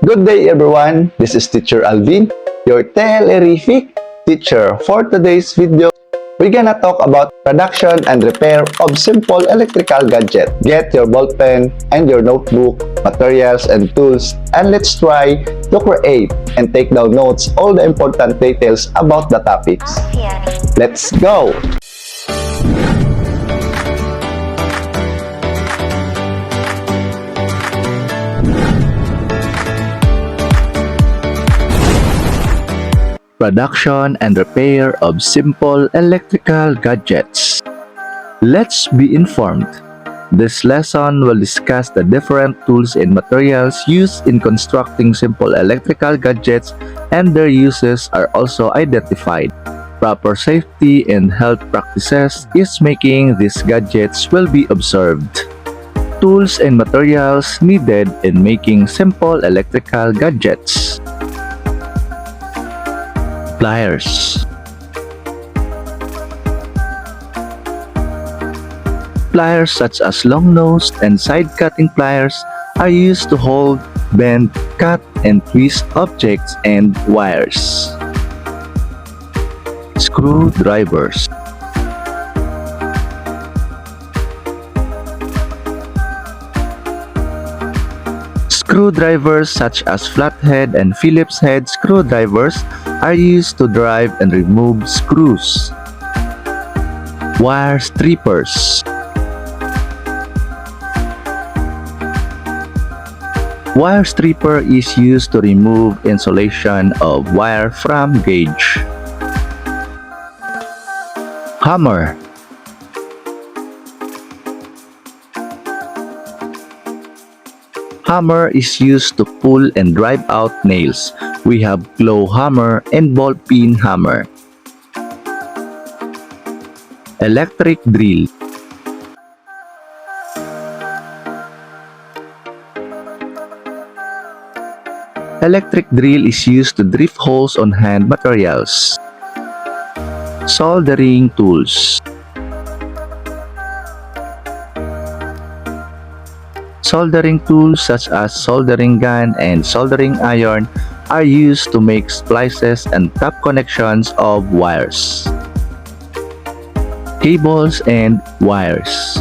Good day everyone, this is Teacher Alvin, your televific teacher. For today's video, we're gonna talk about production and repair of simple electrical gadget. Get your ballpen and your notebook, materials and tools, and let's try to create and take down notes all the important details about the topics. Let's go! Production and repair of simple electrical gadgets. Let's be informed. This lesson will discuss the different tools and materials used in constructing simple electrical gadgets, and their uses are also identified. Proper safety and health practices is making these gadgets will be observed. Tools and materials needed in making simple electrical gadgets. Pliers. Pliers such as long-nosed and side-cutting pliers are used to hold, bend, cut, and twist objects and wires. Screwdrivers. Screwdrivers such as flathead and Phillips head screwdrivers are used to drive and remove screws. Wire strippers. Wire stripper is used to remove insulation of wire from gauge. Hammer. Hammer is used to pull and drive out nails. We have claw hammer and ball peen hammer. Electric drill. Electric drill is used to drill holes on hand materials. Soldering tools. Soldering tools such as soldering gun and soldering iron are used to make splices and top connections of wires. Cables and wires.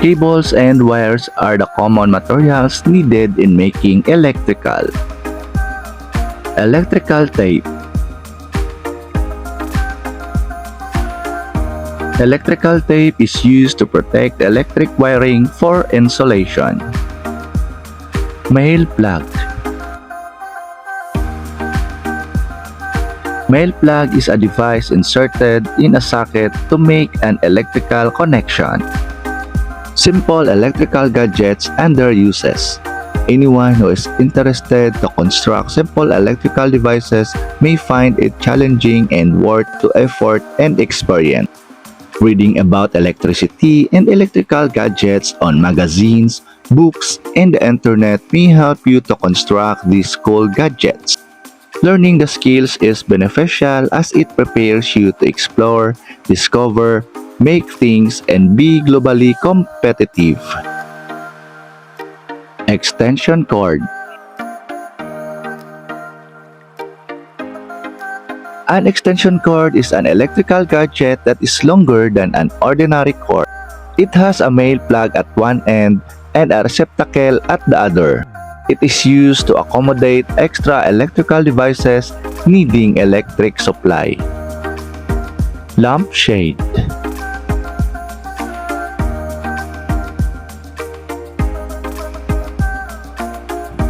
Cables and wires are the common materials needed in making electrical. Electrical tape. Electrical tape is used to protect electric wiring for insulation. Male plug. Male plug is a device inserted in a socket to make an electrical connection. Simple electrical gadgets and their uses. Anyone who is interested to construct simple electrical devices may find it challenging and worth the effort and experience. Reading about electricity and electrical gadgets on magazines, books, and the internet may help you to construct these cool gadgets. Learning the skills is beneficial as it prepares you to explore, discover, make things, and be globally competitive. Extension cord. An extension cord is an electrical gadget that is longer than an ordinary cord. It has a male plug at one end and a receptacle at the other. It is used to accommodate extra electrical devices needing electric supply. Lampshade.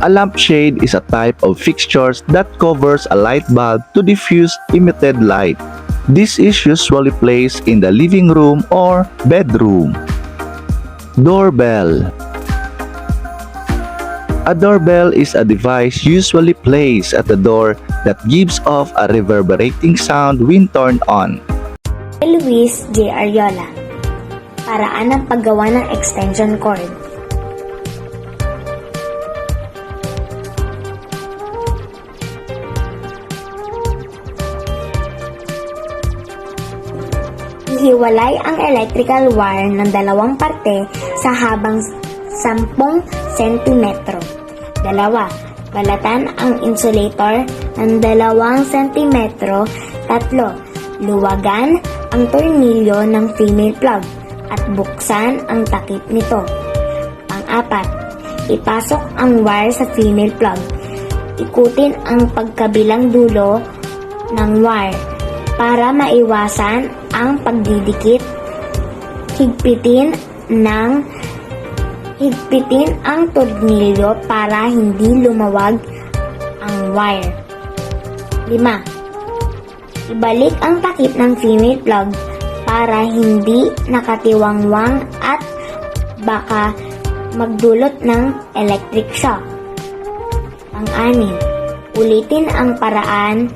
A lampshade is a type of fixture that covers a light bulb to diffuse emitted light. This is usually placed in the living room or bedroom. Doorbell. A doorbell is a device usually placed at the door that gives off a reverberating sound when turned on. Luis J. Ariola. Paraan ng paggawa ng extension cord. Ihiwalay ang electrical wire ng dalawang parte sa habang 10 sentimetro. 2. Balatan ang insulator ng 2 sentimetro. 3. Luwagan ang tornilyo ng female plug at buksan ang takip nito. 4. Ipasok ang wire sa female plug. Ikutin ang pagkabilang dulo ng wire para maiwasan ang pagdidikit. Higpitin ang tornilyo para hindi lumawag ang wire. 5. Ibalik ang takip ng female plug para hindi nakatiwangwang at baka magdulot ng electric shock. 6. Ulitin ang paraan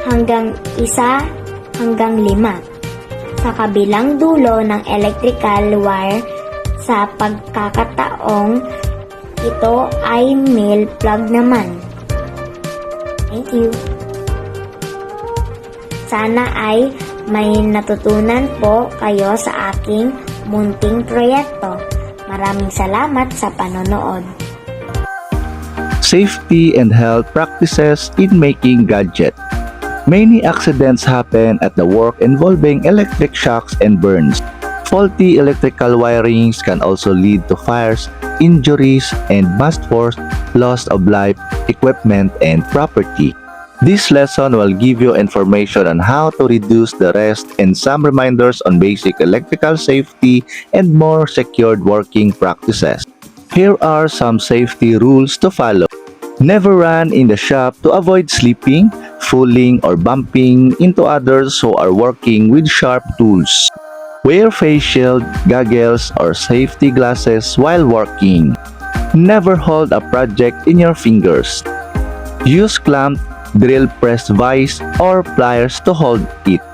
hanggang 1 hanggang 5 sa kabilang dulo ng electrical wire sa pagkakataong ito ay male plug naman. Thank you. Sana ay may natutunan po kayo sa aking munting proyekto. Maraming salamat sa panonood. Safety and health practices in making gadget. Many accidents happen at the work involving electric shocks and burns. Faulty electrical wirings can also lead to fires, injuries, and much worse, loss of life, equipment, and property. This lesson will give you information on how to reduce the risk and some reminders on basic electrical safety and more secured working practices. Here are some safety rules to follow. Never run in the shop to avoid slipping, falling, or bumping into others who are working with sharp tools. Wear face shield, goggles, or safety glasses while working. Never hold a project in your fingers. Use clamp, drill press vise, or pliers to hold it.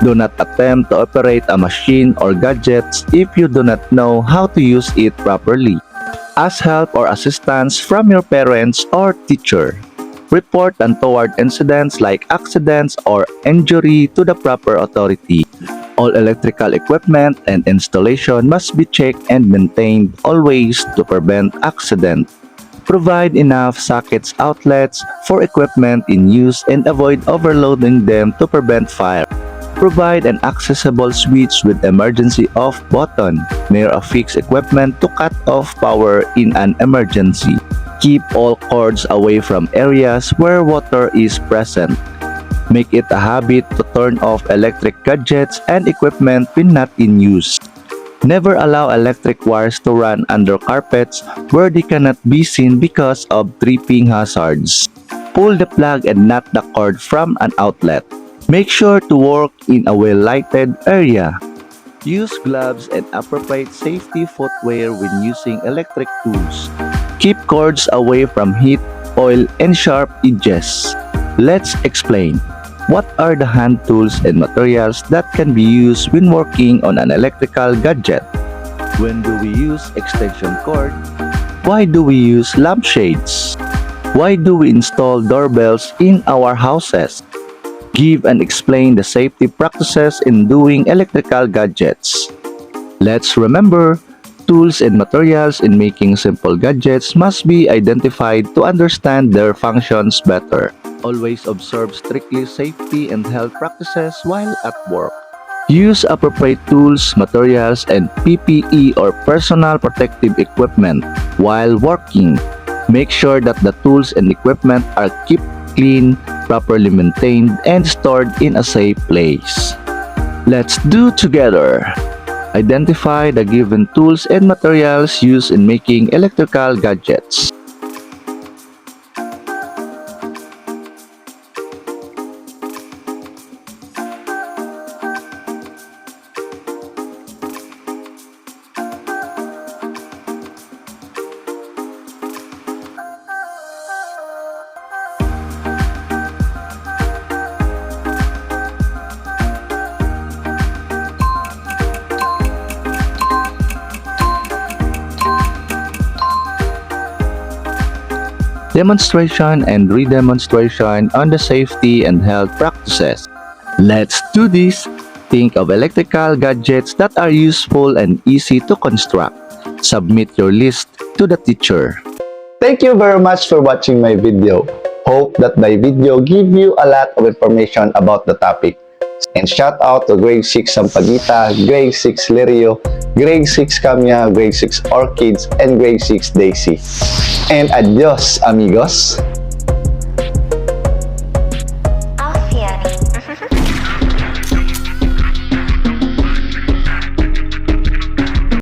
Do not attempt to operate a machine or gadgets if you do not know how to use it properly. Ask help or assistance from your parents or teacher. Report untoward incidents like accidents or injury to the proper authority. All electrical equipment and installation must be checked and maintained always to prevent accident. Provide enough sockets outlets for equipment in use and avoid overloading them to prevent fire. Provide an accessible switch with emergency off button near a fixed equipment to cut off power in an emergency. Keep all cords away from areas where water is present. Make it a habit to turn off electric gadgets and equipment when not in use. Never allow electric wires to run under carpets where they cannot be seen because of tripping hazards. Pull the plug and knot the cord from an outlet. Make sure to work in a well-lighted area. Use gloves and appropriate safety footwear when using electric tools. Keep cords away from heat, oil, and sharp edges. Let's explain. What are the hand tools and materials that can be used when working on an electrical gadget? When do we use extension cord? Why do we use lampshades? Why do we install doorbells in our houses? Give and explain the safety practices in doing electrical gadgets. Let's remember, tools and materials in making simple gadgets must be identified to understand their functions better. Always observe strictly safety and health practices while at work. Use appropriate tools, materials, and PPE or personal protective equipment while working. Make sure that the tools and equipment are kept clean, properly maintained, and stored in a safe place. Let's do together. Identify the given tools and materials used in making electrical gadgets. Demonstration and redemonstration on the safety and health practices. Let's do this! Think of electrical gadgets that are useful and easy to construct. Submit your list to the teacher. Thank you very much for watching my video. Hope that my video give you a lot of information about the topic. And shout out to grade 6 Sampaguita, grade 6 Lirio, grade 6 Camia, grade 6 Orchids, and grade 6 Daisy. And adios, amigos!